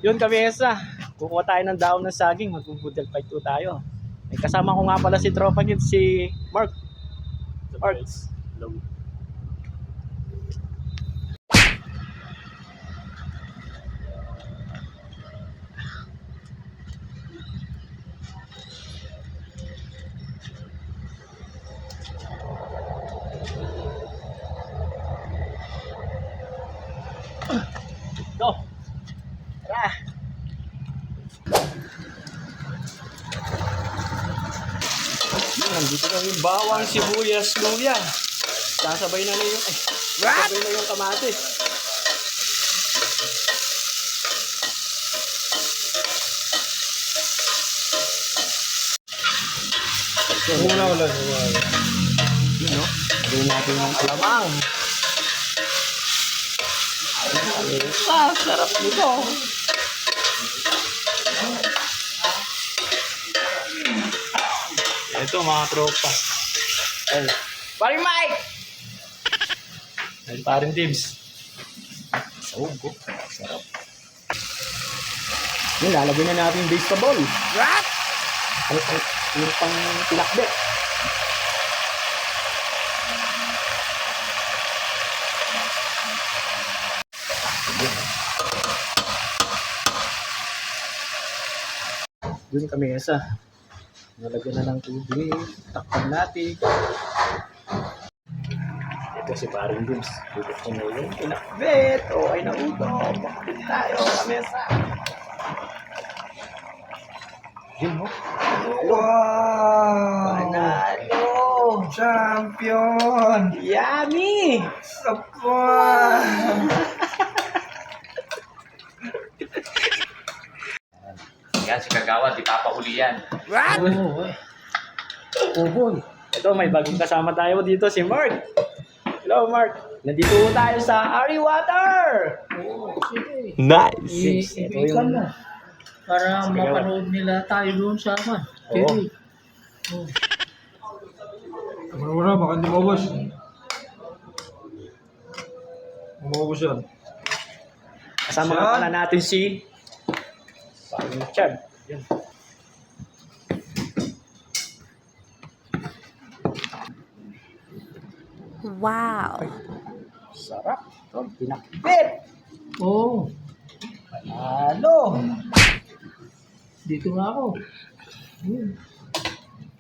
Yun kamesa, kukuha tayo ng daon ng saging, mag-budel fight to tayo. May kasama ko nga pala si Tropa Kids, si Mark. Mark. Hello. Go. Tara. Nandito na yung bawang, sibuyas, luya. Sasabay na yung sasabay na yung kamatis. Wala. Yun, no? Gawin natin yung alamang. Sarap nito. Ito mga tropa. Ay, paring Mike! Ay, paring Dibs. Saugo. Sarap. Yun, lalagyan na natin yung vegetable. What? Yung pang pinakbet. Yun kami isa. Nalagyan na ng tubig. Takpan natin. Ito si paring Dibs. Bubuksan na yung pinakbet. Okay na uto. Bakit tayo kami isa. Yun mo. Wow! Panalo! Champion! Yummy! Sapa! Yan, si Kagawa, di papahuli yan. What? Oh boy. Ito, may bagong kasama tayo dito, si Mark. Hello, Mark. Nandito tayo sa Ari Water. Nice. Ito Ibigan yung... mo. Para mapanood nila tayo doon sa TV. Oh. Wala, baka hindi maubos. Maubos yan. Kasama nga pala natin si... Paring Chad. Yan. Wow. Sarap. Ito, pinakbit. Oh, Panalo. dito nga ako.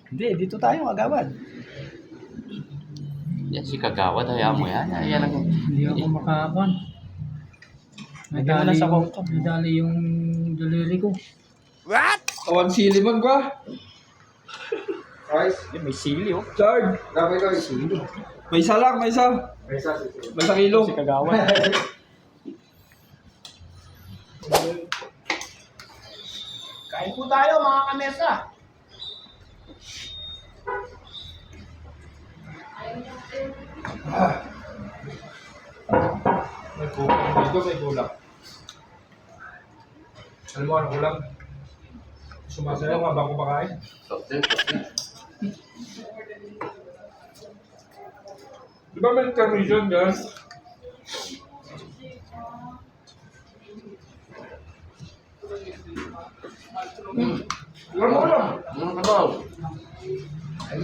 Hindi, dito tayo, agawad. Yan, si Kagawa, hayaan mo yan. Yan ang... Hindi ako makakan. Lagyan mo na sa kongkong. Nadali yung daliri ko. Kawan sili man ba? Rice? Yan, may sili, oh. Chard! Dapat ka sili. May isa lang, may isa. May isa kilo. Si Kagawad. Kain po tayo, mga kamesa. May kulang dito, may kulang. Alam mo ano kulang? Sumasayaw nga bago makain. Di ba may intermission guys? Wala mo lang. Ano ka ba? Ay,